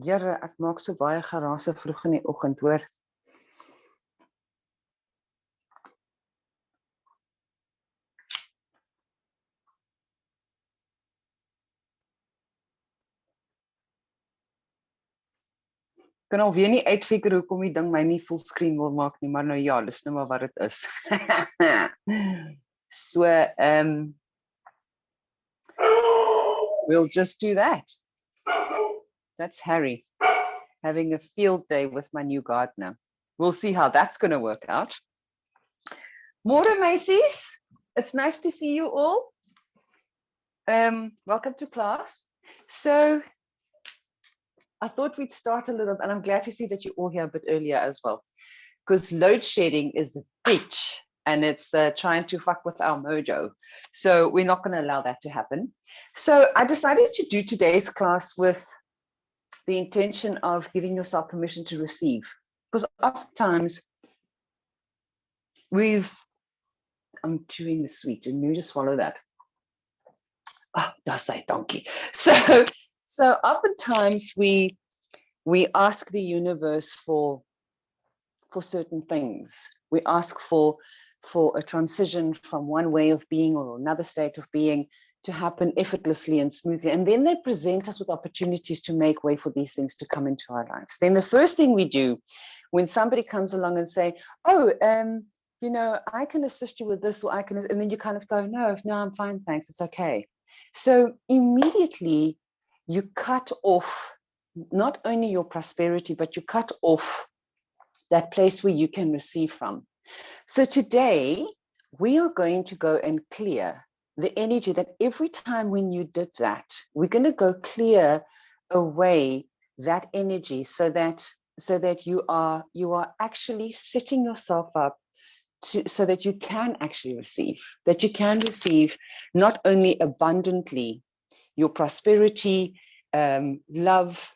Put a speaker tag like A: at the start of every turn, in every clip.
A: Here, ek maak so baie geraas vroeg in die oggend, hoor. Kan alweer nie uitfigure hoekom die ding my nie fullscreen wil maak nie, maar nou ja, dis nou maar wat dit is. So, we'll just do that. That's Harry having a field day with my new gardener. We'll see how that's going to work out. Môre meisies, it's nice to see you all. Welcome to class. So I thought we'd start a little, and I'm glad to see that you're all here a bit earlier as well, because load shedding is a bitch and it's trying to fuck with our mojo. So we're not going to allow that to happen. So I decided to do today's class with the intention of giving yourself permission to receive, because oftentimes I'm chewing the sweet, and you just swallow that. Oh, that's a donkey. So oftentimes we ask the universe for certain things. We ask for a transition from one way of being or another state of being to happen effortlessly and smoothly. And then they present us with opportunities to make way for these things to come into our lives. Then the first thing we do when somebody comes along and say, oh, you know, I can assist you with this, or I can, and then you kind of go, no, I'm fine, thanks, it's okay. So immediately you cut off not only your prosperity, but you cut off that place where you can receive from. So today we are going to go and clear the energy that every time when you did that, we're going to go clear away that energy so that you are actually setting yourself up so that you can actually receive, that you can receive not only abundantly your prosperity, love,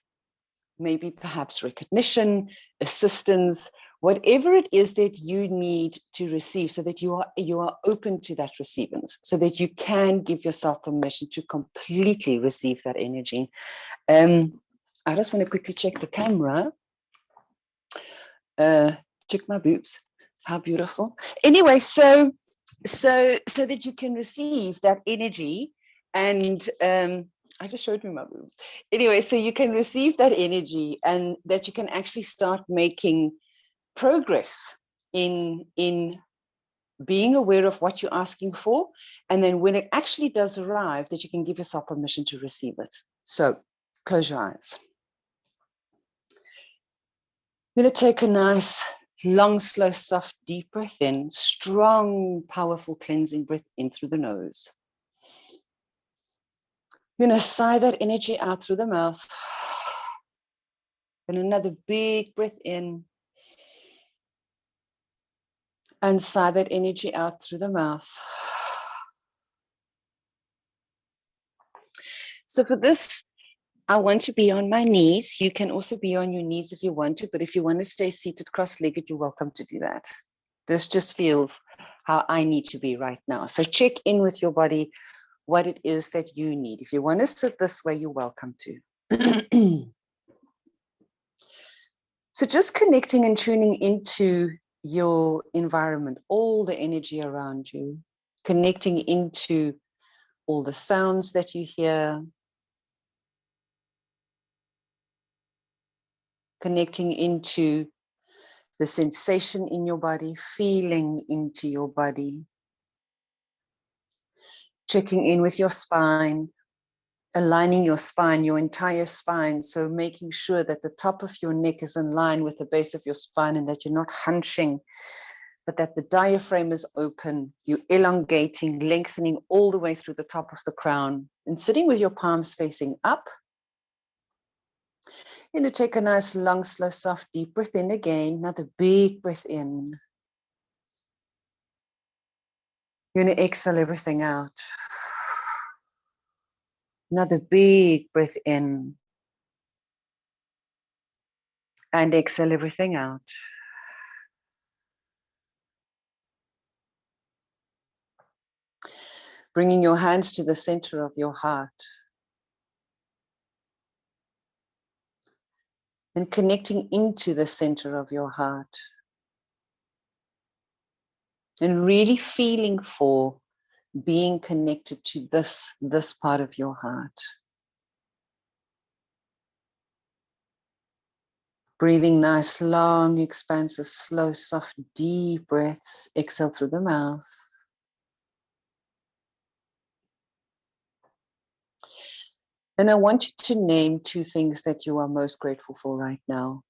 A: maybe perhaps recognition, assistance, whatever it is that you need to receive, so that you are open to that receivance, so that you can give yourself permission to completely receive that energy. I just want to quickly check the camera. Check my boobs. How beautiful. Anyway, so that you can receive that energy, and I just showed me my boobs. Anyway, so you can receive that energy, and that you can actually start making progress in being aware of what you're asking for. And then when it actually does arrive, that you can give yourself permission to receive it. So close your eyes. I'm going to take a nice, long, slow, soft, deep breath in, strong, powerful, cleansing breath in through the nose. You're going to sigh that energy out through the mouth. And another big breath in. And sigh that energy out through the mouth. So for this, I want to be on my knees. You can also be on your knees if you want to, but if you want to stay seated cross-legged, you're welcome to do that. This just feels how I need to be right now. So check in with your body, what it is that you need. If you want to sit this way, you're welcome to. So just connecting and tuning into your environment, all the energy around you, connecting into all the sounds that you hear, connecting into the sensation in your body, feeling into your body, checking in with your spine, aligning your spine, your entire spine. So making sure that the top of your neck is in line with the base of your spine, and that you're not hunching, but that the diaphragm is open, you're elongating, lengthening all the way through the top of the crown, and sitting with your palms facing up. You're going to take a nice, long, slow, soft, deep breath in again. Another big breath in. You're going to exhale everything out. Another big breath in. And exhale everything out. Bringing your hands to the center of your heart. and connecting into the center of your heart. And really feeling for being connected to this part of your heart. Breathing nice, long, expansive, slow, soft, deep breaths. Exhale through the mouth. And I want you to name 2 things that you are most grateful for right now.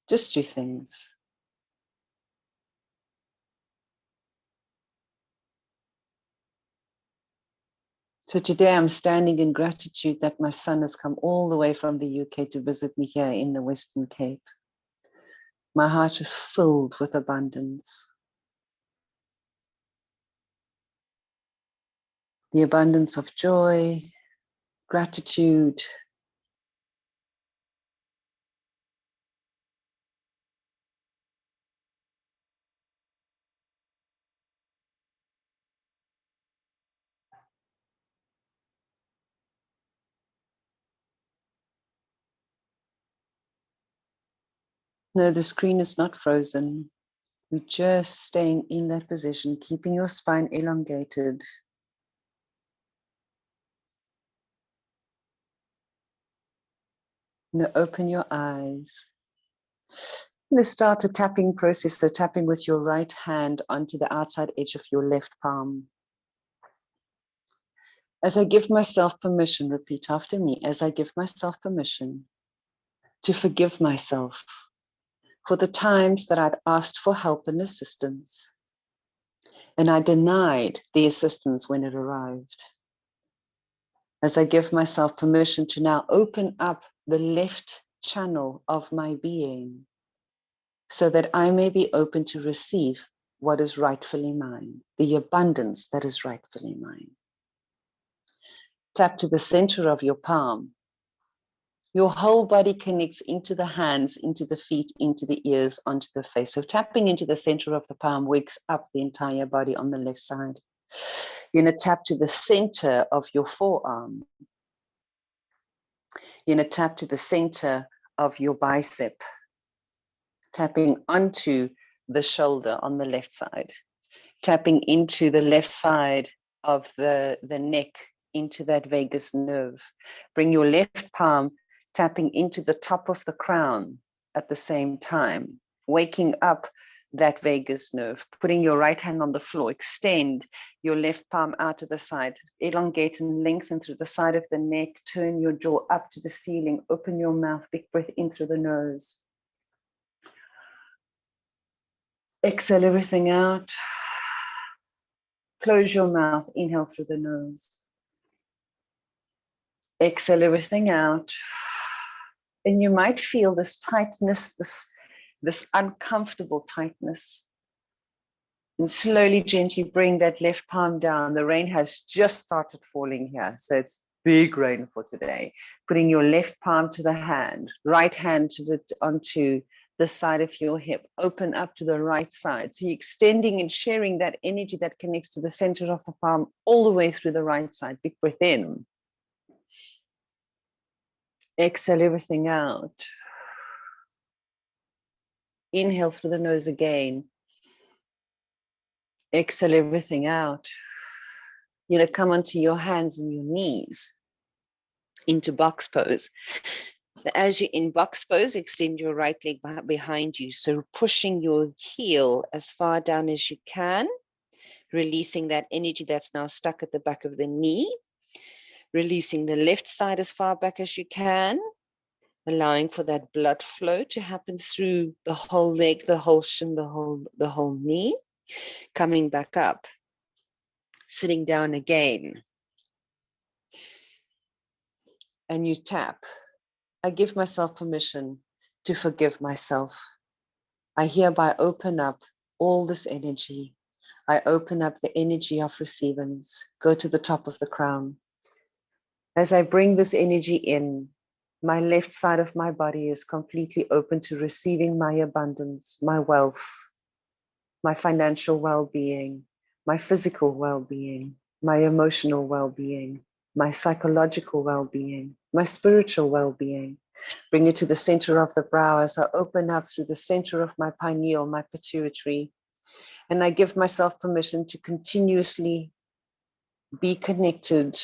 A: Just 2 things. So today I'm standing in gratitude that my son has come all the way from the UK to visit me here in the Western Cape. My heart is filled with abundance. The abundance of joy, gratitude, no, the screen is not frozen. We're just staying in that position, keeping your spine elongated. Now open your eyes. Let's start a tapping process. So tapping with your right hand onto the outside edge of your left palm. As I give myself permission, repeat after me, as I give myself permission to forgive myself for the times that I'd asked for help and assistance, and I denied the assistance when it arrived. As I give myself permission to now open up the left channel of my being so that I may be open to receive what is rightfully mine, the abundance that is rightfully mine. Tap to the center of your palm. Your whole body connects into the hands, into the feet, into the ears, onto the face. So tapping into the center of the palm wakes up the entire body on the left side. You're going to tap to the center of your forearm. You're going to tap to the center of your bicep, tapping onto the shoulder on the left side, tapping into the left side of the neck, into that vagus nerve. Bring your left palm tapping into the top of the crown at the same time, waking up that vagus nerve, putting your right hand on the floor, extend your left palm out to the side, elongate and lengthen through the side of the neck, turn your jaw up to the ceiling, open your mouth, big breath in through the nose. Exhale everything out. Close your mouth, inhale through the nose. Exhale everything out. And you might feel this tightness, this uncomfortable tightness. And slowly, gently bring that left palm down. The rain has just started falling here, so it's big rain for today. Putting your left palm to the hand, right hand onto the side of your hip. Open up to the right side. So you're extending and sharing that energy that connects to the center of the palm all the way through the right side. Big breath in. Exhale everything out. Inhale through the nose again. Exhale everything out. You're going to come onto your hands and your knees into box pose. So as you're in box pose, extend your right leg behind you. So pushing your heel as far down as you can, releasing that energy that's now stuck at the back of the knee, releasing the left side as far back as you can, allowing for that blood flow to happen through the whole leg, the whole shin, the whole knee, coming back up, sitting down again. And you tap. I give myself permission to forgive myself. I hereby open up all this energy. I open up the energy of receivance. Go to the top of the crown. As I bring this energy in, my left side of my body is completely open to receiving my abundance, my wealth, my financial well-being, my physical well-being, my emotional well-being, my psychological well-being, my spiritual well-being. Bring it to the center of the brow as I open up through the center of my pineal, my pituitary. And I give myself permission to continuously be connected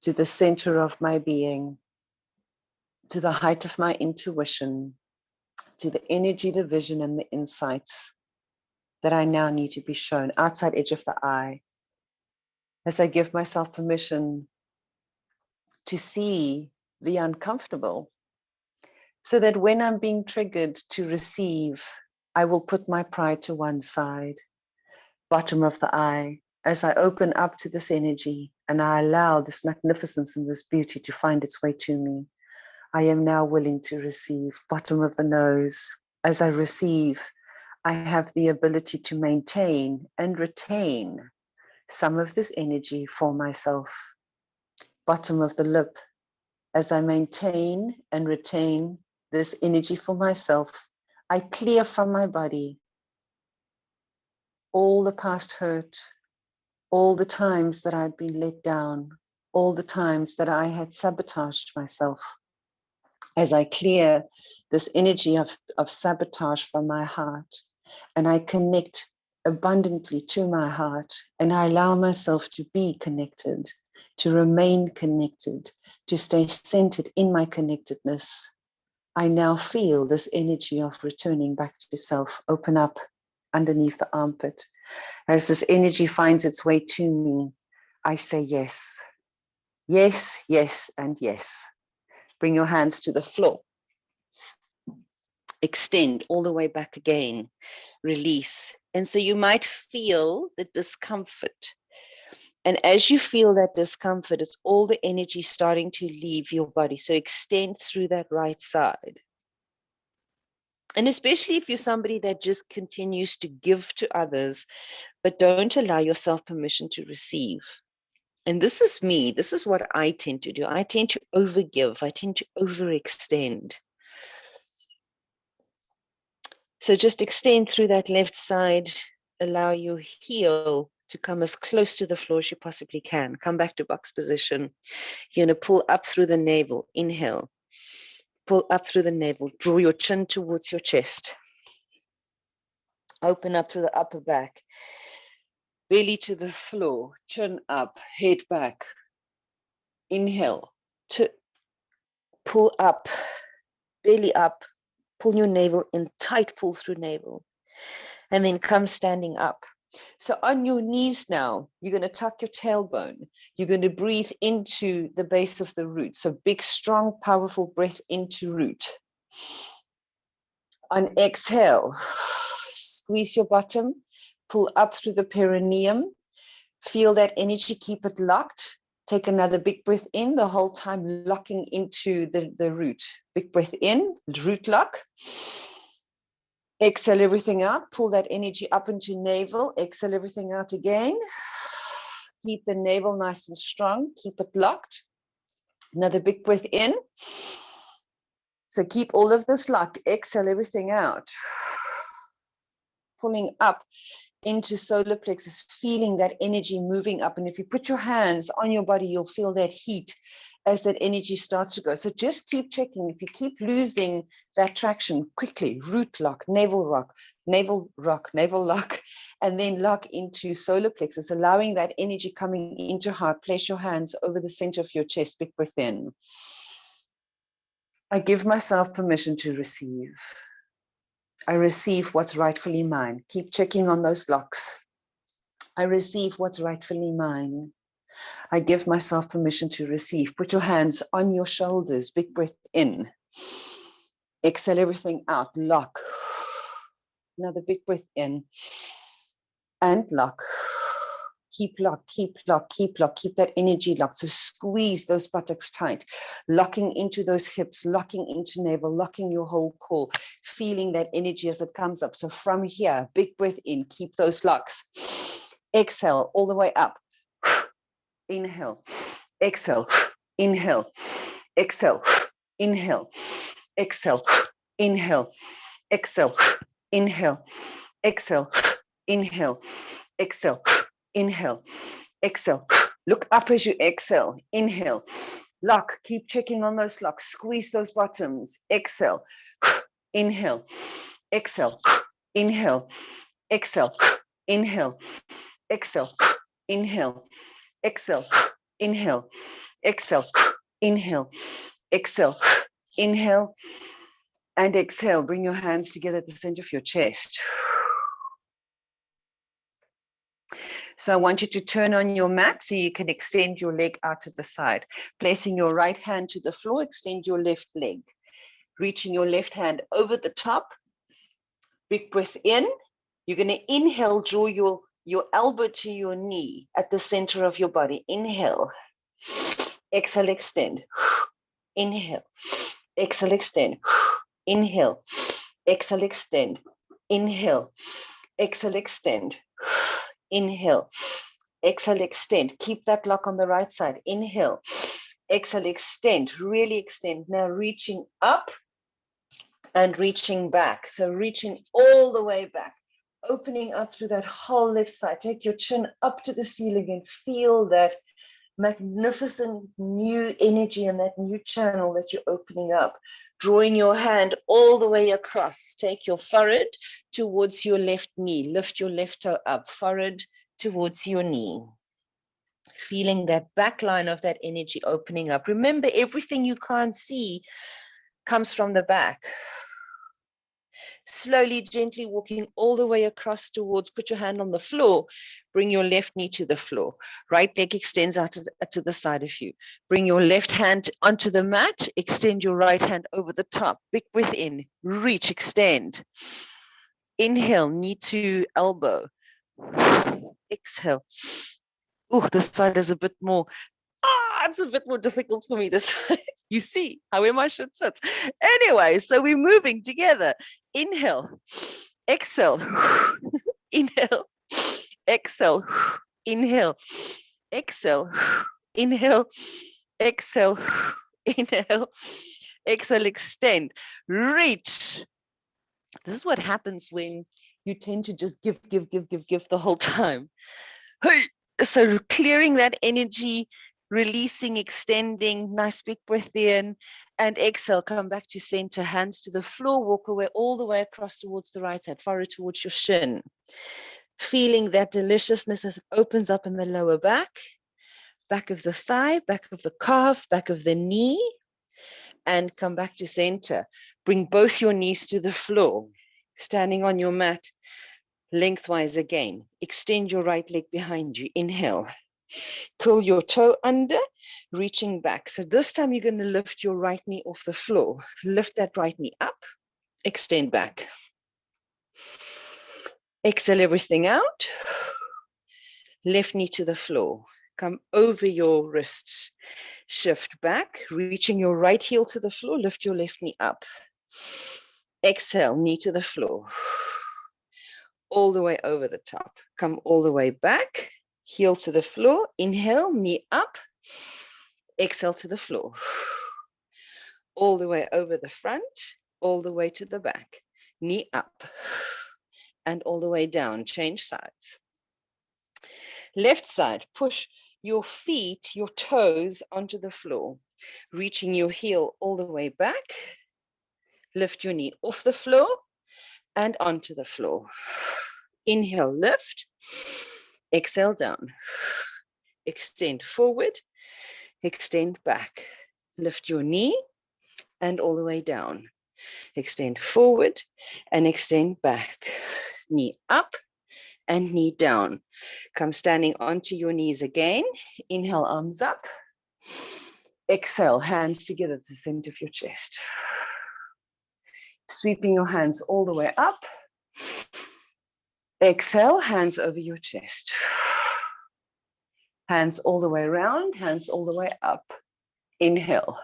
A: to the center of my being, to the height of my intuition, to the energy, the vision, and the insights that I now need to be shown, outside edge of the eye, as I give myself permission to see the uncomfortable, so that when I'm being triggered to receive, I will put my pride to one side, bottom of the eye, as I open up to this energy and I allow this magnificence and this beauty to find its way to me. I am now willing to receive, bottom of the nose. As I receive, I have the ability to maintain and retain some of this energy for myself. Bottom of the lip, as I maintain and retain this energy for myself, I clear from my body all the past hurt, all the times that I'd been let down, all the times that I had sabotaged myself. As I clear this energy of sabotage from my heart, and I connect abundantly to my heart, and I allow myself to be connected, to remain connected, to stay centered in my connectedness, I now feel this energy of returning back to self open up underneath the armpit. As this energy finds its way to me, I say yes. Yes, yes, and yes. Bring your hands to the floor. Extend all the way back again. Release. And so you might feel the discomfort. And as you feel that discomfort, it's all the energy starting to leave your body. So extend through that right side. And especially if you're somebody that just continues to give to others, but don't allow yourself permission to receive. And this is me. This is what I tend to do. I tend to overgive. I tend to overextend. So just extend through that left side. Allow your heel to come as close to the floor as you possibly can. Come back to box position. You're going to pull up through the navel. Inhale. Pull up through the navel. Draw your chin towards your chest. Open up through the upper back. Belly to the floor. Chin up. Head back. Inhale. To pull up. Belly up. Pull your navel in. Tight pull through navel. And then come standing up. So on your knees now, you're going to tuck your tailbone. You're going to breathe into the base of the root. So big, strong, powerful breath into root. On exhale, squeeze your bottom, pull up through the perineum. Feel that energy, keep it locked. Take another big breath in, the whole time locking into the root. Big breath in, root lock. Exhale everything out, pull that energy up into navel, exhale everything out again. Keep the navel nice and strong, keep it locked. Another big breath in. So keep all of this locked, exhale everything out. Pulling up into solar plexus, feeling that energy moving up. And if you put your hands on your body, you'll feel that heat as that energy starts to go. So just keep checking. If you keep losing that traction, quickly, root lock, navel lock, and then lock into solar plexus, allowing that energy coming into heart. Place your hands over the center of your chest, big breath in. I give myself permission to receive. I receive what's rightfully mine. Keep checking on those locks. I receive what's rightfully mine. I give myself permission to receive. Put your hands on your shoulders. Big breath in. Exhale everything out. Lock. Another big breath in. And lock. Keep lock, keep lock, keep lock. Keep that energy locked. So squeeze those buttocks tight. Locking into those hips. Locking into navel. Locking your whole core. Feeling that energy as it comes up. So from here, big breath in. Keep those locks. Exhale all the way up. Inhale, exhale, inhale, exhale, inhale, exhale, inhale, exhale, inhale, exhale, inhale, exhale, inhale, exhale. Look up as you exhale. Inhale, Lock, keep checking on those locks. Squeeze those bottoms. Exhale. Inhale. Exhale. Inhale. Exhale. Inhale. Exhale. Inhale. Exhale. Inhale. Exhale. Inhale. Exhale. Inhale. And exhale. Bring your hands together at the center of your chest. So I want you to turn on your mat so you can extend your leg out to the side. Placing your right hand to the floor, extend your left leg. Reaching your left hand over the top. Big breath in. You're going to inhale, draw your elbow to your knee at the center of your body. Inhale. Exhale, extend. Inhale. Exhale, extend. Inhale. Exhale, extend. Inhale. Exhale, extend. Inhale. Exhale, extend. Keep that lock on the right side. Inhale. Exhale, extend. Really extend. Now reaching up and reaching back. So reaching all the way back. Opening up through that whole left side. Take your chin up to the ceiling and feel that magnificent new energy and that new channel that you're opening up. Drawing your hand all the way across. Take your forehead towards your left knee. Lift your left toe up. Forehead towards your knee. Feeling that back line of that energy opening up. Remember, everything you can't see comes from the back. Slowly, gently walking all the way across towards, put your hand on the floor, bring your left knee to the floor. Right leg extends out to the side of you. Bring your left hand onto the mat, extend your right hand over the top. Big breath in, reach, extend. Inhale, knee to elbow. Exhale. Oh, this side is a bit more, it's a bit more difficult for me this side. You see how my shit sits. Anyway, so we're moving together. Inhale, exhale, inhale, exhale, inhale, exhale, inhale, exhale, inhale, exhale, extend, reach. This is what happens when you tend to just give the whole time. So clearing that energy, releasing, extending, nice big breath in, and exhale, come back to center, hands to the floor, walk away all the way across towards the right side, forehead towards your shin. Feeling that deliciousness as it opens up in the lower back of the thigh, back of the calf, back of the knee, and come back to center. Bring both your knees to the floor, standing on your mat, lengthwise again. Extend your right leg behind you. Inhale. Curl your toe under, reaching back. So this time you're going to lift your right knee off the floor. Lift that right knee up, extend back. Exhale everything out. Left knee to the floor. Come over your wrists. Shift back, reaching your right heel to the floor. Lift your left knee up. Exhale, knee to the floor. All the way over the top. Come all the way back. Heel to the floor. Inhale, knee up. Exhale to the floor. All the way over the front, all the way to the back. Knee up and all the way down. Change sides. Left side, push your feet, your toes onto the floor. Reaching your heel all the way back. Lift your knee off the floor and onto the floor. Inhale, lift. Exhale, down. Extend forward. Extend back. Lift your knee and all the way down. Extend forward and extend back. Knee up and knee down. Come standing onto your knees again. Inhale, arms up. Exhale, hands together to the center of your chest. Sweeping your hands all the way up. Exhale, hands over your chest. Hands all the way around, hands all the way up. Inhale.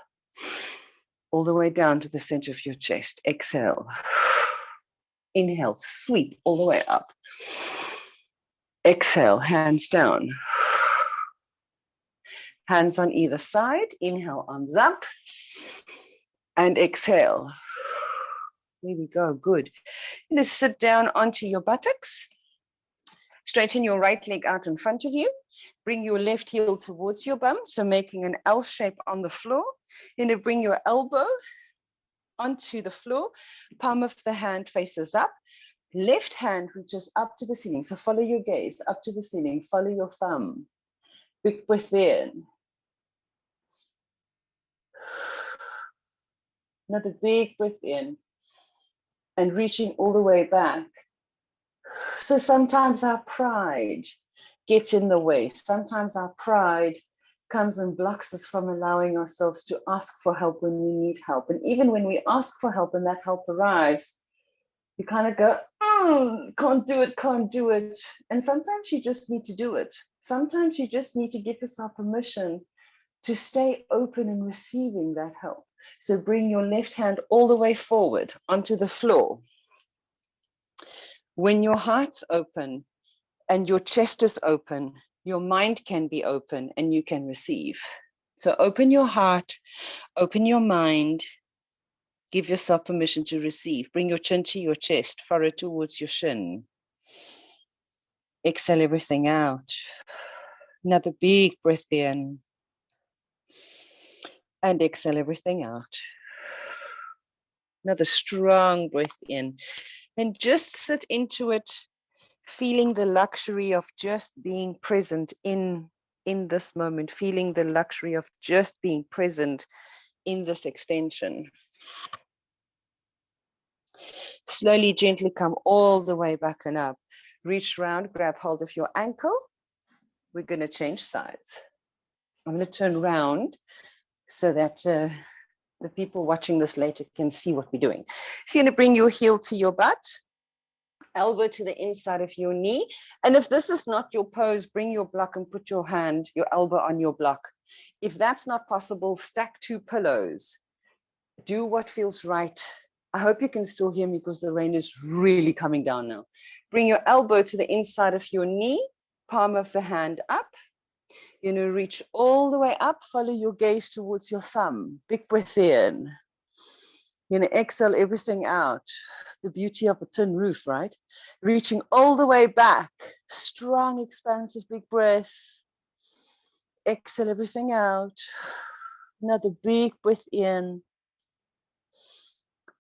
A: All the way down to the center of your chest. Exhale. Inhale, sweep all the way up. Exhale, hands down. Hands on either side. Inhale, arms up. And exhale. There we go, good. You're going to sit down onto your buttocks. Straighten your right leg out in front of you. Bring your left heel towards your bum, so making an L shape on the floor. You're going to bring your elbow onto the floor, palm of the hand faces up, left hand reaches up to the ceiling. So follow your gaze up to the ceiling, follow your thumb. Big breath in. Another big breath in. And reaching all the way back. So sometimes our pride gets in the way. Sometimes our pride comes and blocks us from allowing ourselves to ask for help when we need help. And even when we ask for help and that help arrives, you kind of go, can't do it, can't do it. And sometimes you just need to do it. Sometimes you just need to give yourself permission to stay open and receiving that help. So bring your left hand all the way forward onto the floor. When your heart's open and your chest is open, your mind can be open and you can receive. So open your heart, open your mind, give yourself permission to receive. Bring your chin to your chest, forehead towards your shin. Exhale everything out. Another big breath in. And exhale everything out. Another strong breath in. And just sit into it, feeling the luxury of just being present in this moment, feeling the luxury of just being present in this extension. Slowly, gently come all the way back and up. Reach round, grab hold of your ankle. We're going to change sides. I'm going to turn around so that the people watching this later can see what we're doing. So you're going to bring your heel to your butt, elbow to the inside of your knee. And if this is not your pose, bring your block and put your hand, your elbow on your block. If that's not possible, stack 2 pillows. Do what feels right. I hope you can still hear me because the rain is really coming down now. Bring your elbow to the inside of your knee, palm of the hand up. You're going to reach all the way up, follow your gaze towards your thumb. Big breath in. You're going to exhale everything out. The beauty of a tin roof, right? Reaching all the way back. Strong, expansive, big breath. Exhale everything out. Another big breath in.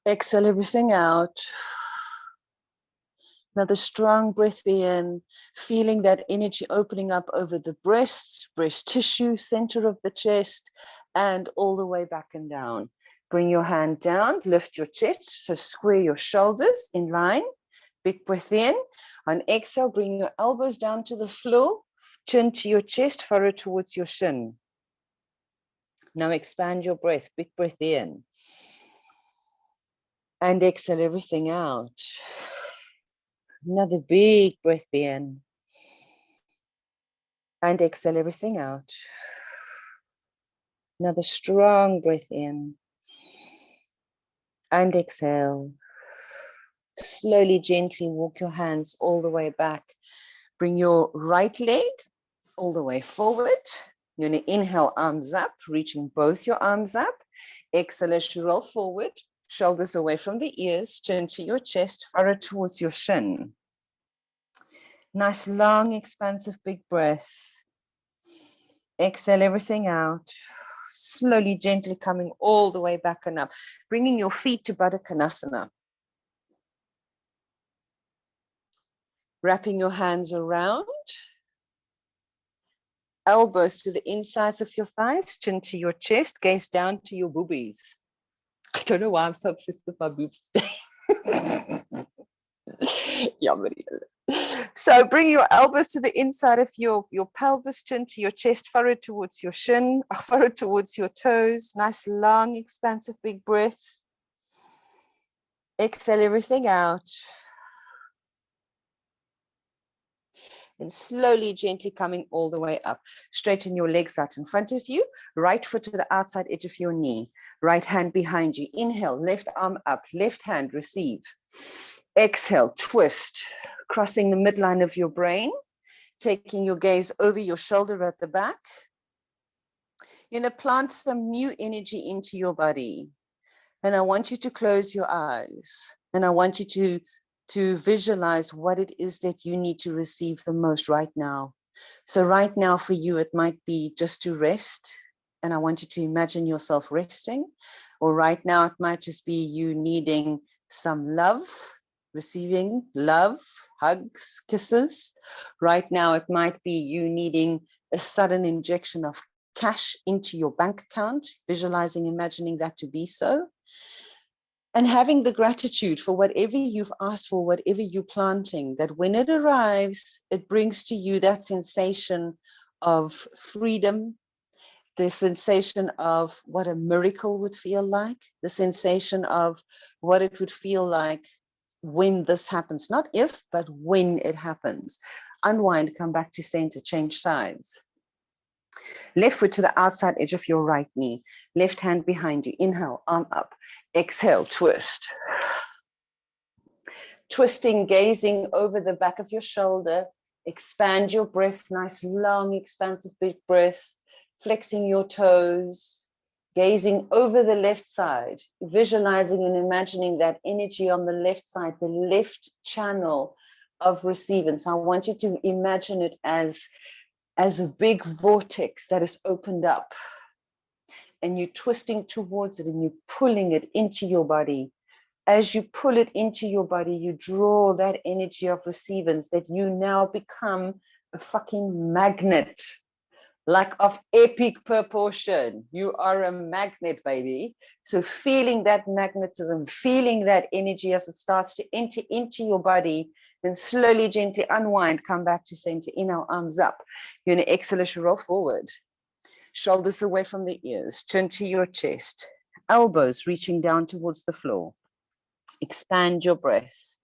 A: Exhale everything out. Another strong breath in, feeling that energy opening up over the breast, breast tissue, center of the chest, and all the way back and down. Bring your hand down, lift your chest, so square your shoulders in line. Big breath in. On exhale, bring your elbows down to the floor, chin to your chest, forehead towards your shin. Now expand your breath, big breath in. And exhale everything out. Another big breath in. And exhale everything out. Another strong breath in. And exhale. Slowly, gently walk your hands all the way back. Bring your right leg all the way forward. You're going to inhale, arms up, reaching both your arms up. Exhale as you roll forward, shoulders away from the ears, chin to your chest, forehead towards your shin. Nice, long, expansive, big breath. Exhale everything out. Slowly, gently coming all the way back and up. Bringing your feet to Baddha Konasana. Wrapping your hands around. Elbows to the insides of your thighs, chin to your chest, gaze down to your boobies. I don't know why I'm so obsessed with my boobs today. Yeah, so bring your elbows to the inside of your pelvis, chin to your chest, forehead towards your shin, forehead towards your toes. Nice, long, expansive, big breath. Exhale everything out. And slowly, gently coming all the way up. Straighten your legs out in front of you. Right foot to the outside edge of your knee. Right hand behind you. Inhale, left arm up. Left hand, receive. Exhale, twist. Crossing the midline of your brain. Taking your gaze over your shoulder at the back. You're going to plant some new energy into your body. And I want you to close your eyes. And I want you to visualize what it is that you need to receive the most right now. So right now for you, it might be just to rest. And I want you to imagine yourself resting. Or right now, it might just be you needing some love, receiving love, hugs, kisses. Right now, it might be you needing a sudden injection of cash into your bank account, visualizing, imagining that to be so. And having the gratitude for whatever you've asked for, whatever you're planting, that when it arrives, it brings to you that sensation of freedom, the sensation of what a miracle would feel like, the sensation of what it would feel like when this happens, not if, but when it happens. Unwind, come back to center, change sides. Left foot to the outside edge of your right knee, left hand behind you. Inhale, arm up. Exhale, twist. Twisting, gazing over the back of your shoulder. Expand your breath, nice, long, expansive, big breath. Flexing your toes, gazing over the left side, visualizing and imagining that energy on the left side, the left channel of receiving. So I want you to imagine it as a big vortex that is opened up, and you're twisting towards it and you're pulling it into your body. As you pull it into your body, you draw that energy of receivance, that you now become a fucking magnet, like of epic proportion. You are a magnet, baby. So feeling that magnetism, feeling that energy as it starts to enter into your body, then slowly, gently unwind, come back to center, inhale, arms up. You're going to exhale as you roll forward. Shoulders away from the ears, chin to your chest, elbows reaching down towards the floor. Expand your breath.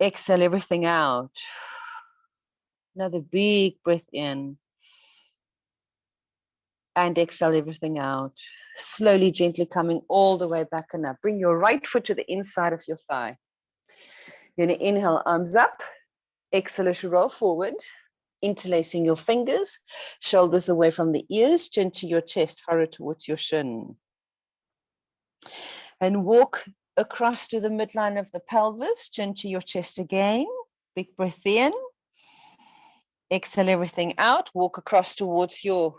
A: Exhale everything out. Another big breath in. And exhale everything out. Slowly, gently coming all the way back and up. Bring your right foot to the inside of your thigh. You're going to inhale, arms up. Exhale as you roll forward. Interlacing your fingers, shoulders away from the ears, chin to your chest, furrow towards your shin. And walk across to the midline of the pelvis, chin to your chest again. Big breath in. Exhale everything out. Walk across towards your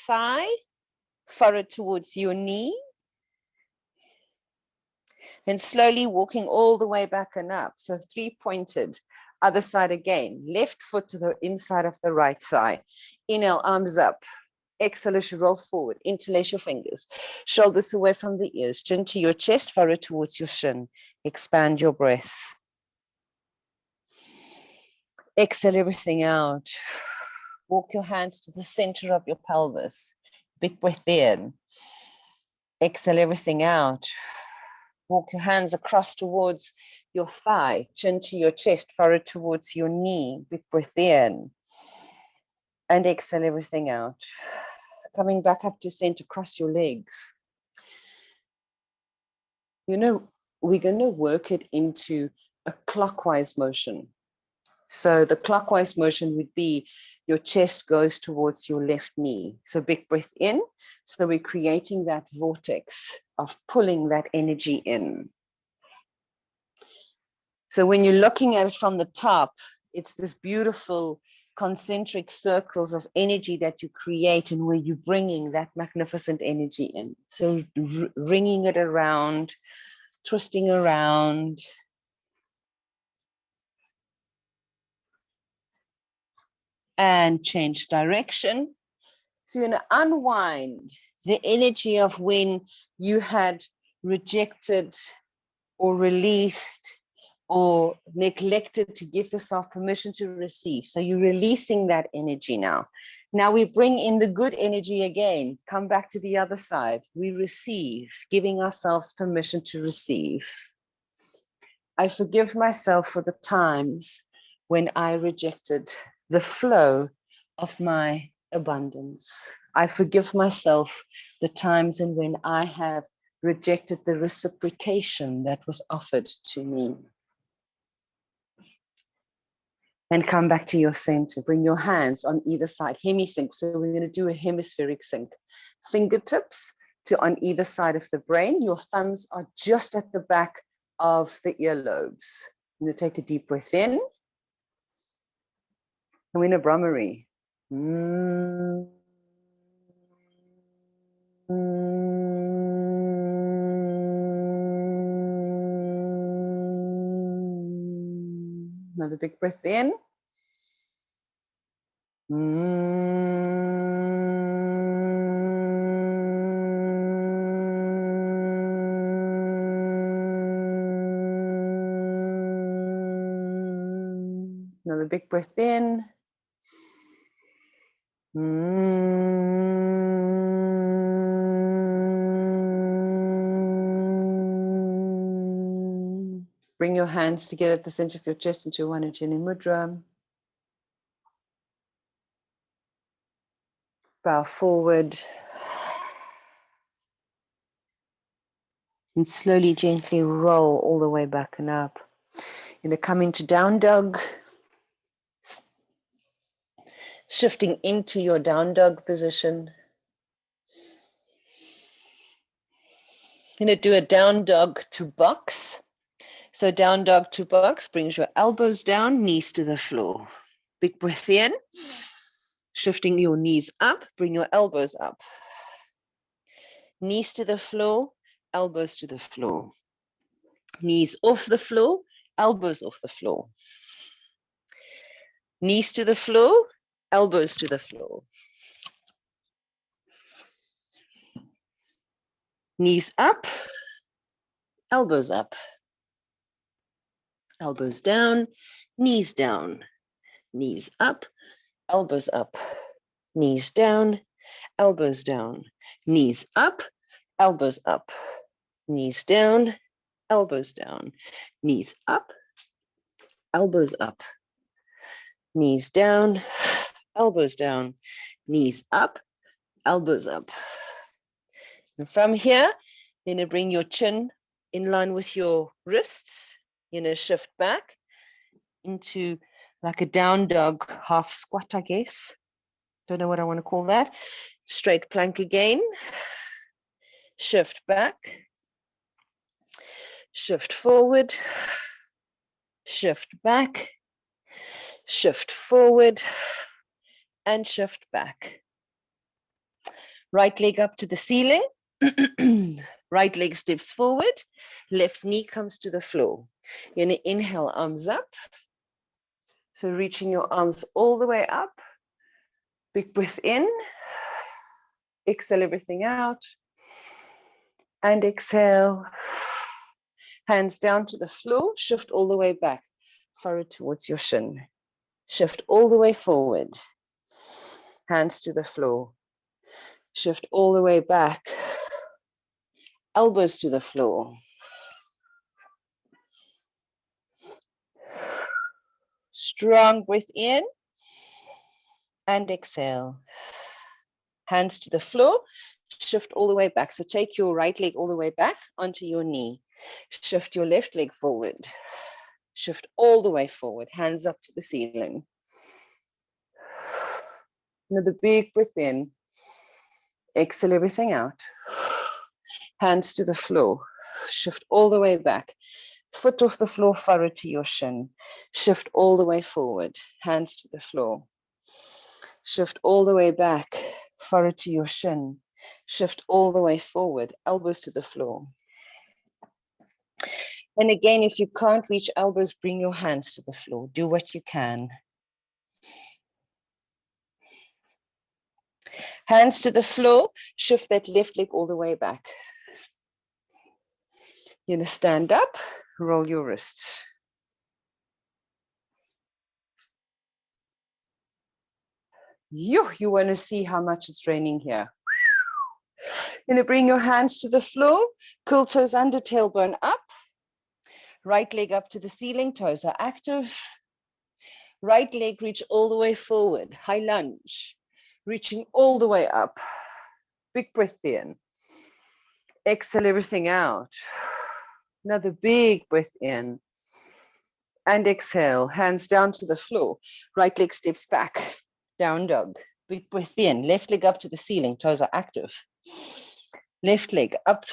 A: thigh, furrow towards your knee. And slowly walking all the way back and up. So 3-pointed. Other side again. Left foot to the inside of the right thigh. Inhale, arms up. Exhale as you roll forward. Interlace your fingers. Shoulders away from the ears. Chin to your chest, furrow towards your shin. Expand your breath. Exhale everything out. Walk your hands to the center of your pelvis. Big breath in. Exhale everything out. Walk your hands across towards your thigh, chin to your chest, furrow towards your knee. Big breath in. And exhale everything out. Coming back up to center, cross your legs. You know, we're going to work it into a clockwise motion. So the clockwise motion would be your chest goes towards your left knee. So big breath in. So we're creating that vortex of pulling that energy in. So when you're looking at it from the top, it's this beautiful concentric circles of energy that you create, and where you're bringing that magnificent energy in. So ringing it around, twisting around. And change direction. So you're going to unwind the energy of when you had rejected or released or neglected to give yourself permission to receive. So you're releasing that energy now. Now we bring in the good energy again. Come back to the other side. We receive, giving ourselves permission to receive. I forgive myself for the times when I rejected the flow of my abundance. I forgive myself the times and when I have rejected the reciprocation that was offered to me. And come back to your center. Bring your hands on either side, hemisync. So we're going to do a hemispheric sync. Fingertips to on either side of the brain. Your thumbs are just at the back of the earlobes. I'm going to take a deep breath in. And we're in a Brahmari. Mm. Another big breath in. Another big breath in. Bring your hands together at the center of your chest into Vanajani Mudra. Bow forward. And slowly, gently roll all the way back and up. You're going to come into down dog. Shifting into your down dog position. You're going to do a down dog to box. So down dog to box brings your elbows down, knees to the floor. Big breath in. Shifting your knees up, bring your elbows up. Knees to the floor, elbows to the floor. Knees off the floor, elbows off the floor. Knees to the floor, elbows to the floor. Knees up, elbows up. Elbows down, knees down. Knees up, elbows up. Knees down, elbows down. Knees up, elbows up. Knees down, elbows down. Knees up, elbows up. Knees down, elbows down. Knees up, elbows up. And from here, you're going to bring your chin in line with your wrists. You're going to shift back into like a down dog, half squat, I guess. Don't know what I want to call that. Straight plank again. Shift back. Shift forward. Shift back. Shift forward. And shift back. Right leg up to the ceiling. Right leg steps forward. Left knee comes to the floor. You're going to inhale, arms up. So reaching your arms all the way up. Big breath in. Exhale everything out. And exhale. Hands down to the floor. Shift all the way back. Forward towards your shin. Shift all the way forward. Hands to the floor. Shift all the way back. Elbows to the floor. Strong breath in. And exhale. Hands to the floor. Shift all the way back. So take your right leg all the way back onto your knee. Shift your left leg forward. Shift all the way forward. Hands up to the ceiling. Another big breath in. Exhale everything out. Hands to the floor. Shift all the way back. Foot off the floor, forward to your shin. Shift all the way forward. Hands to the floor. Shift all the way back. Forward to your shin. Shift all the way forward. Elbows to the floor. And again, if you can't reach elbows, bring your hands to the floor. Do what you can. Hands to the floor. Shift that left leg all the way back. You're going to stand up. Roll your wrists. You want to see how much it's raining here. You're going to bring your hands to the floor. Curl toes under, tailbone up. Right leg up to the ceiling. Toes are active. Right leg reach all the way forward. High lunge. Reaching all the way up. Big breath in. Exhale everything out. Another big breath in. And exhale. Hands down to the floor. Right leg steps back. Down dog. Big breath in. Left leg up to the ceiling. Toes are active. Left leg up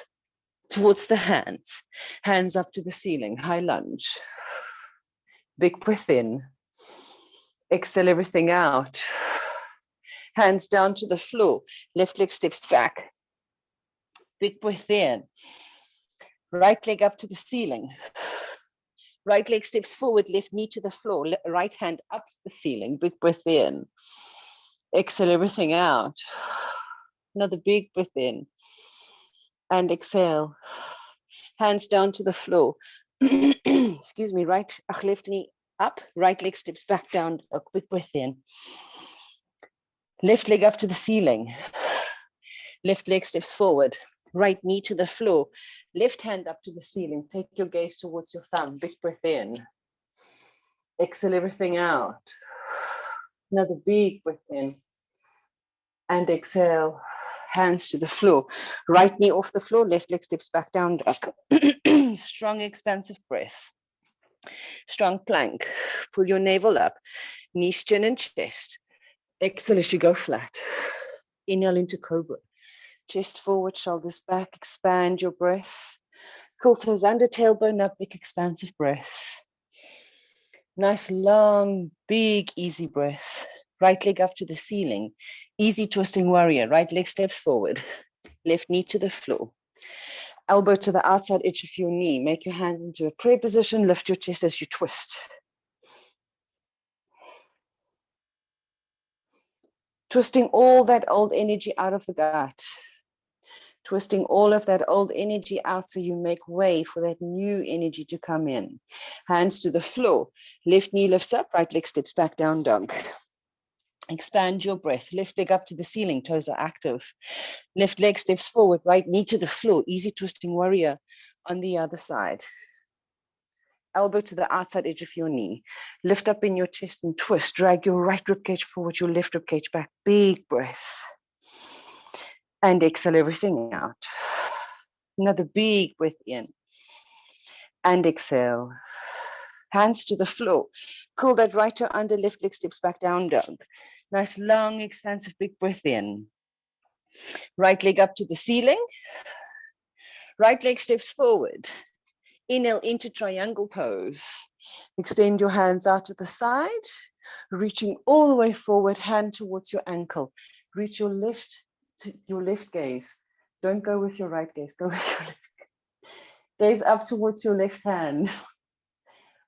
A: towards the hands. Hands up to the ceiling. High lunge. Big breath in. Exhale everything out. Hands down to the floor. Left leg steps back. Big breath in. Right leg up to the ceiling. Right leg steps forward, left knee to the floor. Right hand up to the ceiling. Big breath in. Exhale everything out. Another big breath in. And exhale. Hands down to the floor. Excuse me, left knee up, right leg steps back down, a quick breath in. Left leg up to the ceiling. Left leg steps forward, right knee to the floor. Left hand up to the ceiling. Take your gaze towards your thumb, big breath in. Exhale everything out. Another big breath in. And exhale, hands to the floor. Right knee off the floor, left leg steps back down. Strong, expansive breath. Strong plank. Pull your navel up. Knees, chin, and chest. Exhale as you go flat. Inhale into cobra. Chest forward, shoulders back. Expand your breath. Curl toes under, tailbone up. Big, expansive breath. Nice, long, big, easy breath. Right leg up to the ceiling. Easy twisting warrior. Right leg steps forward. Left knee to the floor. Elbow to the outside edge of your knee. Make your hands into a prayer position. Lift your chest as you twist. Twisting all that old energy out of the gut. Twisting all of that old energy out so you make way for that new energy to come in. Hands to the floor. Left knee lifts up. Right leg steps back, down dog. Expand your breath. Left leg up to the ceiling. Toes are active. Left leg steps forward. Right knee to the floor. Easy twisting warrior on the other side. Elbow to the outside edge of your knee. Lift up in your chest and twist. Drag your right ribcage forward, your left ribcage back. Big breath. And exhale everything out. Another big breath in. And exhale. Hands to the floor. Curl that right toe under, left leg steps back, down dog. Nice, long, expansive, big breath in. Right leg up to the ceiling. Right leg steps forward. Inhale into triangle pose. Extend your hands out to the side, reaching all the way forward, hand towards your ankle. Reach your left gaze. Don't go with your right gaze, go with your left. Gaze up towards your left hand.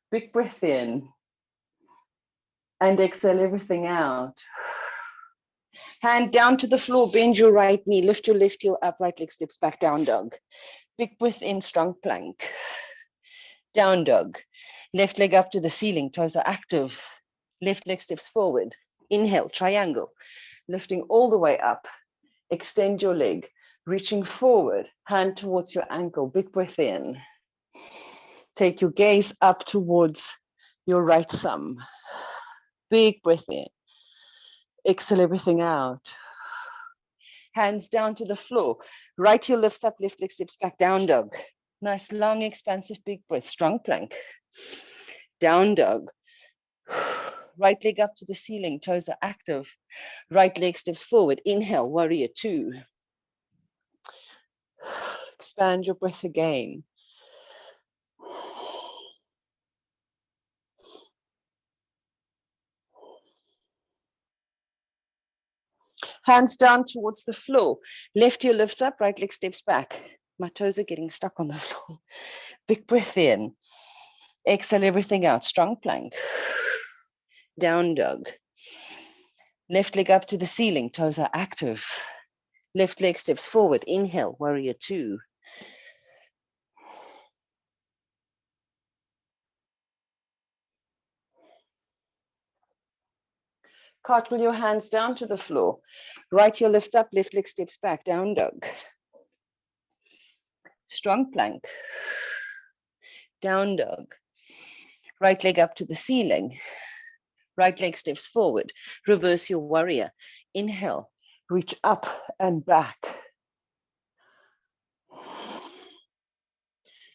A: Big breath in. And exhale everything out. Hand down to the floor, bend your right knee, lift your left heel up, right leg steps back, down dog. Big breath in, strong plank. Down dog. Left leg up to the ceiling, toes are active. Left leg steps forward. Inhale, triangle. Lifting all the way up. Extend your leg, reaching forward, hand towards your ankle. Big breath in. Take your gaze up towards your right thumb. Big breath in. Exhale everything out. Hands down to the floor. Right heel lifts up, left leg steps back, down dog. Nice, long, expansive, big breath. Strong plank. Down dog. Right leg up to the ceiling. Toes are active. Right leg steps forward. Inhale, warrior two. Expand your breath again. Hands down towards the floor. Left heel lifts up, right leg steps back. My toes are getting stuck on the floor. Big breath in. Exhale everything out. Strong plank. Down dog. Left leg up to the ceiling. Toes are active. Left leg steps forward. Inhale, warrior two. Cartwheel your hands down to the floor. Right heel lifts up, left leg steps back, down dog. Strong plank. Down dog. Right leg up to the ceiling. Right leg steps forward. Reverse your warrior. Inhale, reach up and back.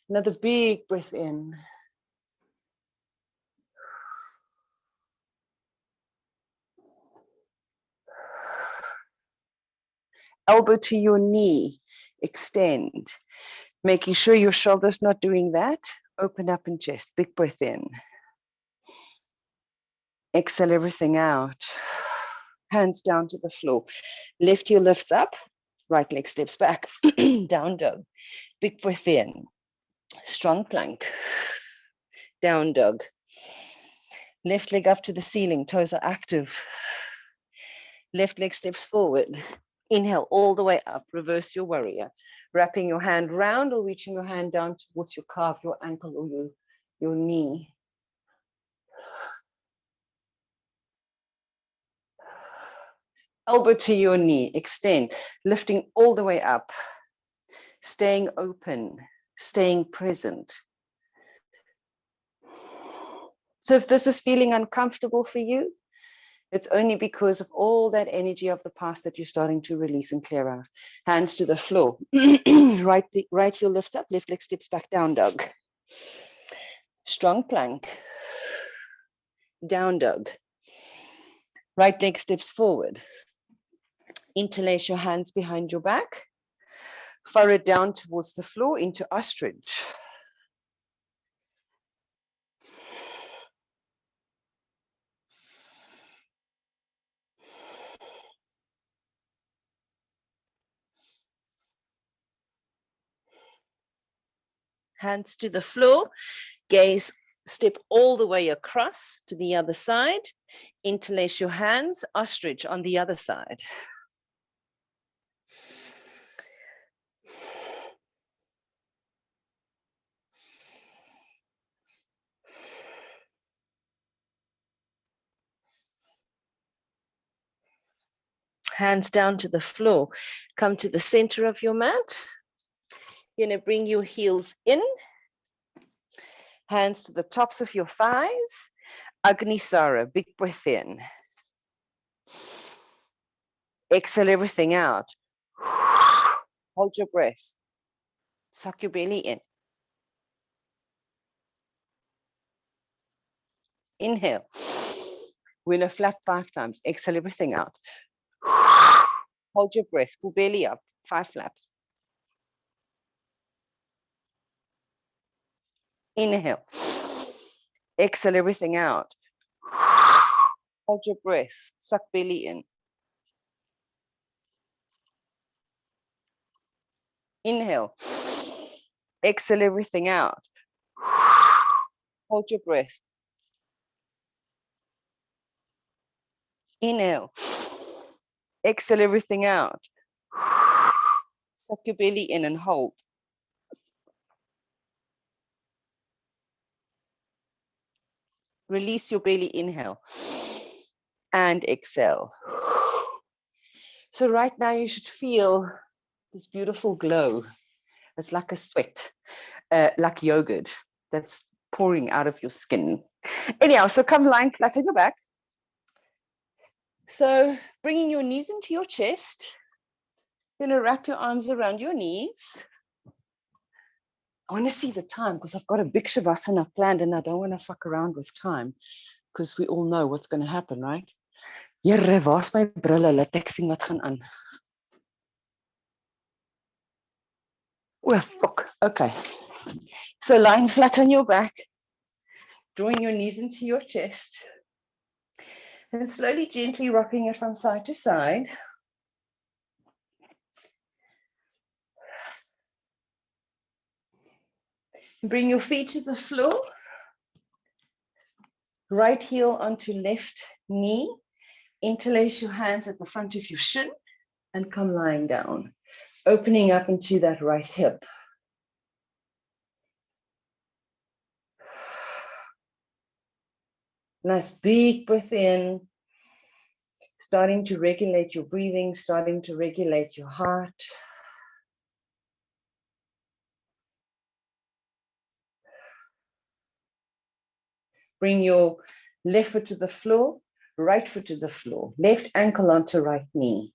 A: Another big breath in. Elbow to your knee, extend. Making sure your shoulder's not doing that. Open up in chest, big breath in. Exhale everything out. Hands down to the floor. Left heel lifts up. Right leg steps back. Down dog. Big breath in. Strong plank. Down dog. Left leg up to the ceiling. Toes are active. Left leg steps forward. Inhale all the way up. Reverse your warrior. Wrapping your hand round or reaching your hand down towards your calf, your ankle, or your knee. Elbow to your knee. Extend. Lifting all the way up. Staying open. Staying present. So if this is feeling uncomfortable for you, it's only because of all that energy of the past that you're starting to release and clear out. Hands to the floor. Right heel lifts up, left leg steps back, down dog. Strong plank. Down dog. Right leg steps forward. Interlace your hands behind your back. Furrow down towards the floor into ostrich. Hands to the floor. Gaze, step all the way across to the other side. Interlace your hands, ostrich on the other side. Hands down to the floor. Come to the center of your mat. You're going to bring your heels in. Hands to the tops of your thighs. Agnisara, big breath in. Exhale everything out. Hold your breath. Suck your belly in. Inhale. We're going to flap 5 times. Exhale everything out. Hold your breath. Pull belly up. 5 flaps. Inhale. Exhale everything out. Hold your breath. Suck belly in. Inhale. Exhale everything out. Hold your breath. Inhale. Exhale everything out. Suck your belly in and hold. Release your belly, inhale. And exhale. So right now you should feel this beautiful glow. It's like a sweat, like yogurt that's pouring out of your skin. Anyhow, so come lying flat on your back. So bringing your knees into your chest. You're going to wrap your arms around your knees. I want to see the time because I've got a big Shavasana planned and I don't want to fuck around with time because we all know what's going to happen, right? Here, waar's my brille? Laat ek sien wat gaan aan. Oh, fuck. Okay. So lying flat on your back, drawing your knees into your chest, and slowly, gently rocking it from side to side. Bring your feet to the floor. Right heel onto left knee. Interlace your hands at the front of your shin and come lying down, opening up into that right hip. Nice big breath in, starting to regulate your breathing, starting to regulate your heart. Bring your left foot to the floor, right foot to the floor, left ankle onto right knee.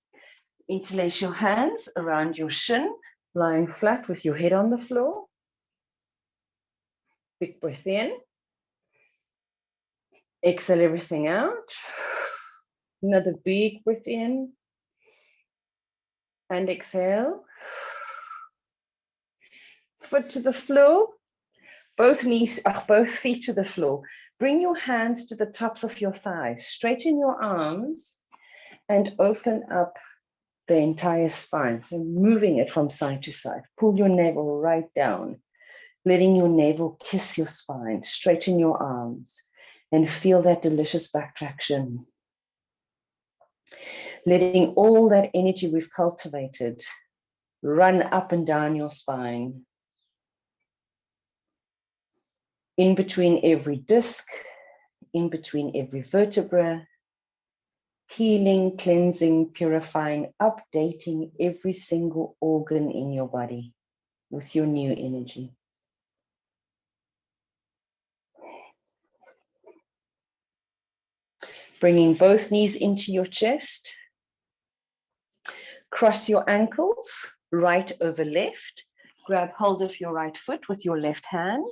A: Interlace your hands around your shin, lying flat with your head on the floor. Big breath in. Exhale everything out. Another big breath in. And exhale. Foot to the floor. Both feet to the floor. Bring your hands to the tops of your thighs, straighten your arms, and open up the entire spine. So moving it from side to side. Pull your navel right down, letting your navel kiss your spine. Straighten your arms and feel that delicious back traction. Letting all that energy we've cultivated run up and down your spine. In between every disc, in between every vertebra, healing, cleansing, purifying, updating every single organ in your body with your new energy. Bringing both knees into your chest. Cross your ankles, right over left. Grab hold of your right foot with your left hand.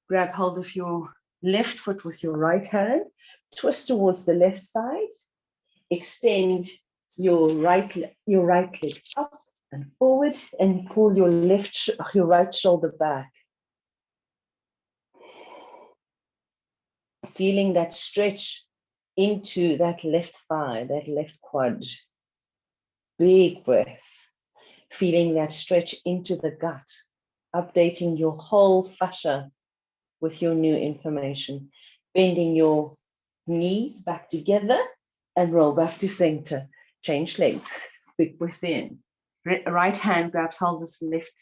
A: Grab hold of your left foot with your right hand. Twist towards the left side. Extend your right leg up and forward and pull your right shoulder back. Feeling that stretch into that left thigh, that left quad. Big breath. Feeling that stretch into the gut, updating your whole fascia with your new information. Bending your knees back together and roll back to center. Change legs. Big breath in. Right hand grabs hold of left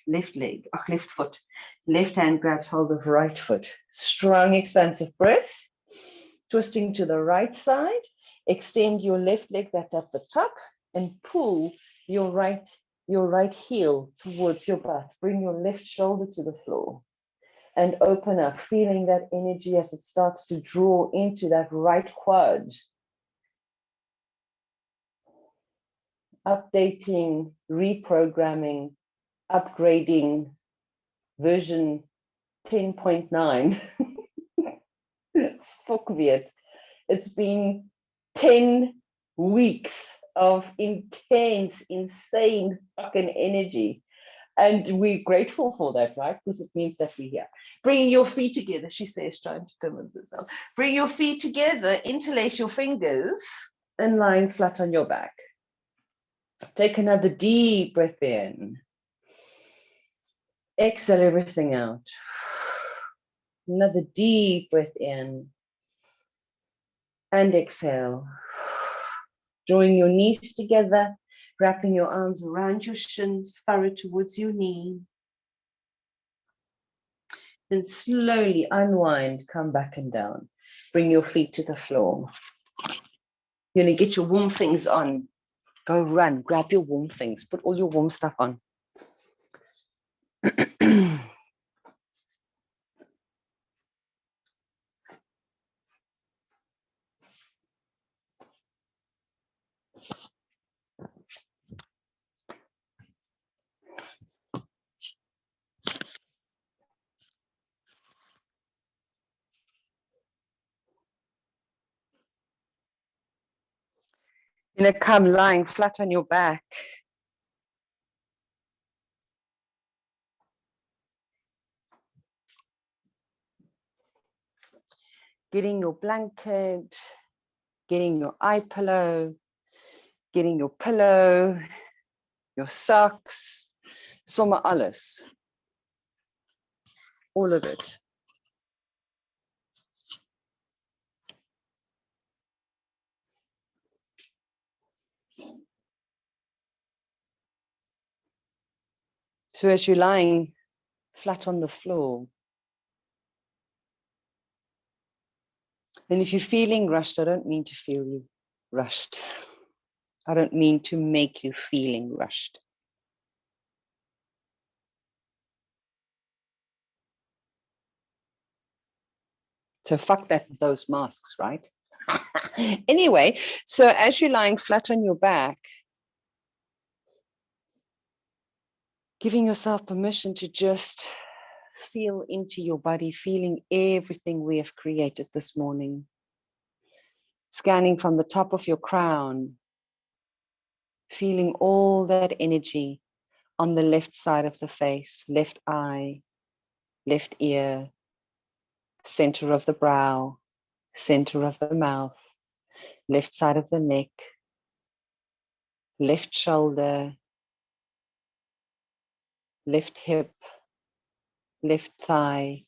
A: foot. Left hand grabs hold of right foot. Strong, expansive breath. Twisting to the right side. Extend your left leg that's at the top and pull your right heel towards your butt. Bring your left shoulder to the floor and open up, feeling that energy as it starts to draw into that right quad. Updating, reprogramming, upgrading version 10.9. Fuck it. It's been 10 weeks of intense, insane fucking energy. And we're grateful for that, right? Because it means that we're here. Bringing your feet together, she says, trying to convince herself. Bring your feet together, interlace your fingers, and lying flat on your back. Take another deep breath in. Exhale everything out. Another deep breath in. And exhale. Drawing your knees together, wrapping your arms around your shins, furrow towards your knee. Then slowly unwind, come back and down. Bring your feet to the floor. You're going to get your warm things on. Go run, grab your warm things, put all your warm stuff on. You're going to come lying flat on your back. Getting your blanket, getting your eye pillow, getting your pillow, your socks, sommer alles. All of it. So as you're lying flat on the floor, and if you're feeling rushed, I don't mean to feel you rushed. I don't mean to make you feeling rushed. So fuck that, those masks, right? Anyway, so as you're lying flat on your back, giving yourself permission to just feel into your body, feeling everything we have created this morning. Scanning from the top of your crown, feeling all that energy on the left side of the face, left eye, left ear, center of the brow, center of the mouth, left side of the neck, left shoulder, left hip, left thigh,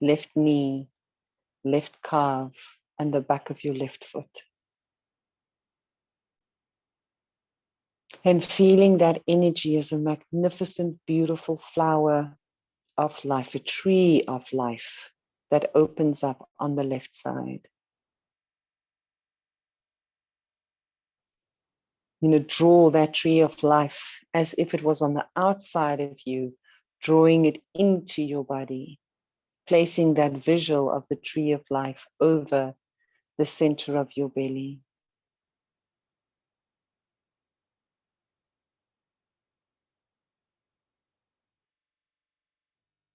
A: left knee, left calf, and the back of your left foot. And feeling that energy as a magnificent, beautiful flower of life, a tree of life that opens up on the left side. Draw that tree of life as if it was on the outside of you, drawing it into your body, placing that visual of the tree of life over the center of your belly.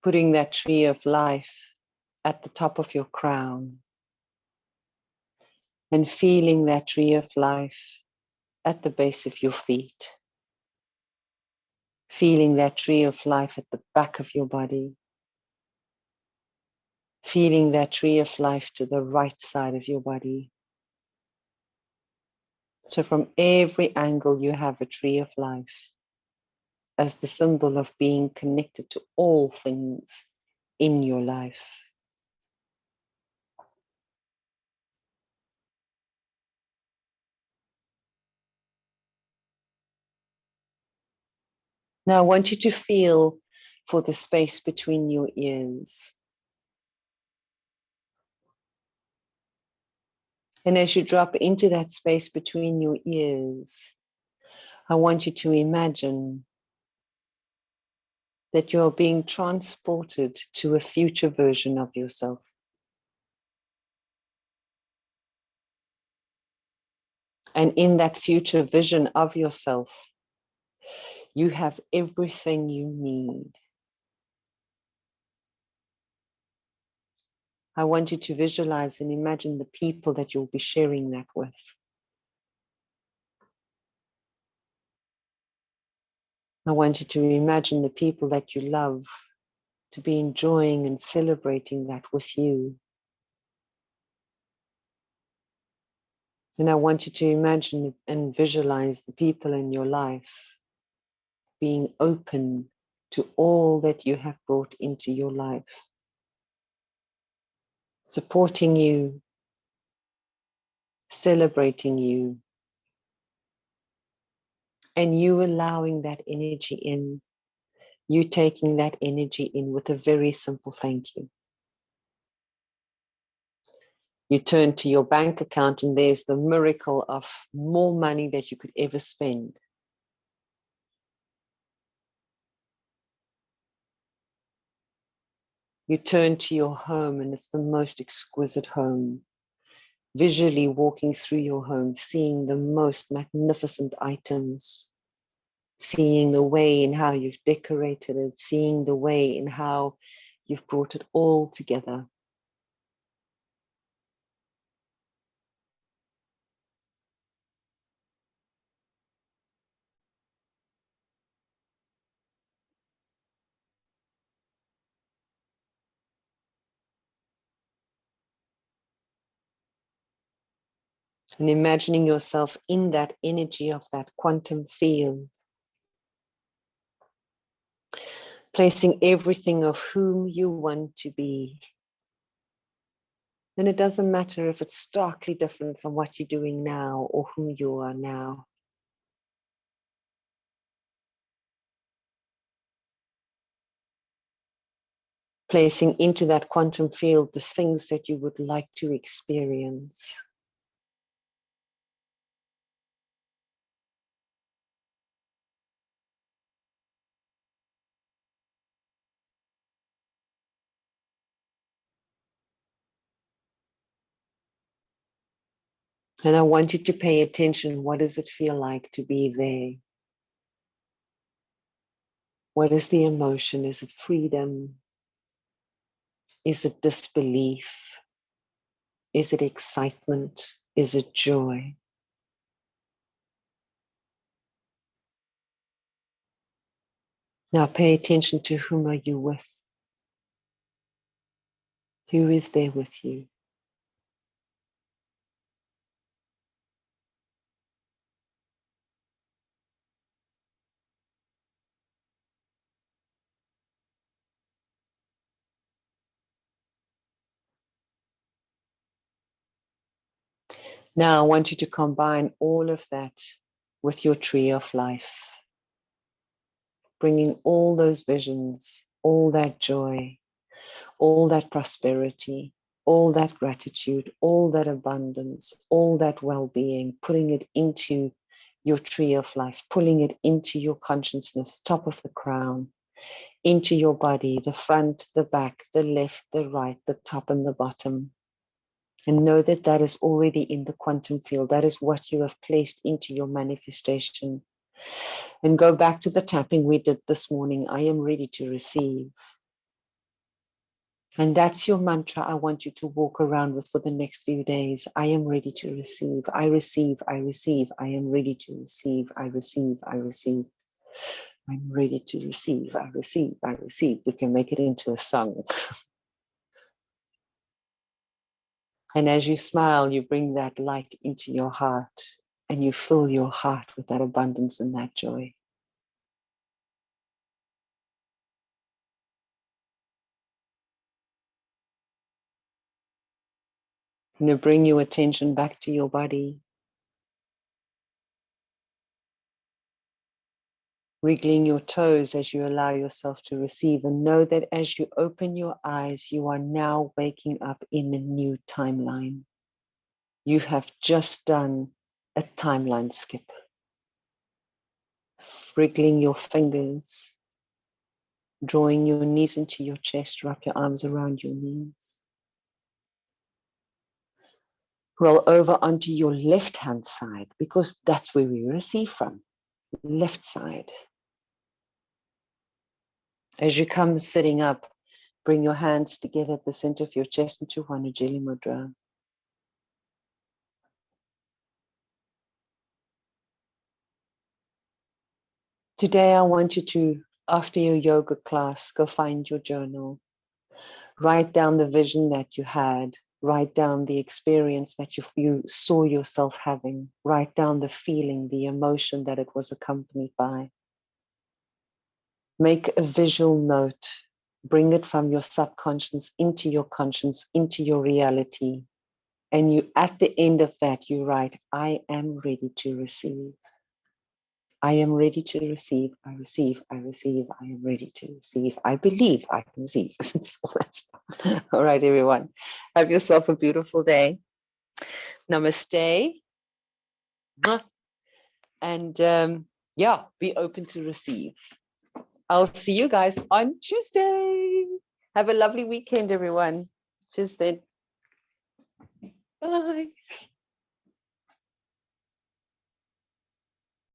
A: Putting that tree of life at the top of your crown and feeling that tree of life at the base of your feet. Feeling that tree of life at the back of your body. Feeling that tree of life to the right side of your body. So from every angle you have a tree of life as the symbol of being connected to all things in your life. Now I want you to feel for the space between your ears. And as you drop into that space between your ears, I want you to imagine that you're being transported to a future version of yourself. And in that future vision of yourself, you have everything you need. I want you to visualize and imagine the people that you'll be sharing that with. I want you to imagine the people that you love to be enjoying and celebrating that with you. And I want you to imagine and visualize the people in your life being open to all that you have brought into your life, supporting you, celebrating you, and you allowing that energy in, you taking that energy in with a very simple thank you. You turn to your bank account and there's the miracle of more money that you could ever spend. You turn to your home and it's the most exquisite home. Visually walking through your home, seeing the most magnificent items, seeing the way in how you've decorated it, seeing the way in how you've brought it all together. And imagining yourself in that energy of that quantum field, placing everything of whom you want to be. And it doesn't matter if it's starkly different from what you're doing now or who you are now. Placing into that quantum field the things that you would like to experience. And I want you to pay attention. What does it feel like to be there? What is the emotion? Is it freedom? Is it disbelief? Is it excitement? Is it joy? Now pay attention to whom are you with? Who is there with you? Now I want you to combine all of that with your tree of life, bringing all those visions, all that joy, all that prosperity, all that gratitude, all that abundance, all that well-being, putting it into your tree of life, pulling it into your consciousness, top of the crown, into your body, the front, the back, the left, the right, the top and the bottom. And know that that is already in the quantum field. That is what you have placed into your manifestation. And go back to the tapping we did this morning. I am ready to receive. And that's your mantra I want you to walk around with for the next few days. I am ready to receive. I receive. I receive. I am ready to receive. I receive. I receive. I'm ready to receive. I receive. I receive. We can make it into a song. And as you smile, you bring that light into your heart and you fill your heart with that abundance and that joy. And you bring your attention back to your body, wriggling your toes as you allow yourself to receive. And know that as you open your eyes, you are now waking up in a new timeline. You have just done a timeline skip. Wriggling your fingers, drawing your knees into your chest, wrap your arms around your knees. Roll over onto your left-hand side because that's where we receive from, left side. As you come sitting up, bring your hands together at the center of your chest into Vanujali Mudra. Today, I want you to, after your yoga class, go find your journal. Write down the vision that you had. Write down the experience that you saw yourself having. Write down the feeling, the emotion that it was accompanied by. Make a visual note. Bring it from your subconscious into your conscious, into your reality. And you, at the end of that, you write, I am ready to receive. I am ready to receive. I receive. I receive. I am ready to receive. I believe I can receive. All that stuff. All right, everyone. Have yourself a beautiful day. Namaste. And yeah, be open to receive. I'll see you guys on Tuesday. Have a lovely weekend, everyone. Cheers then. Bye.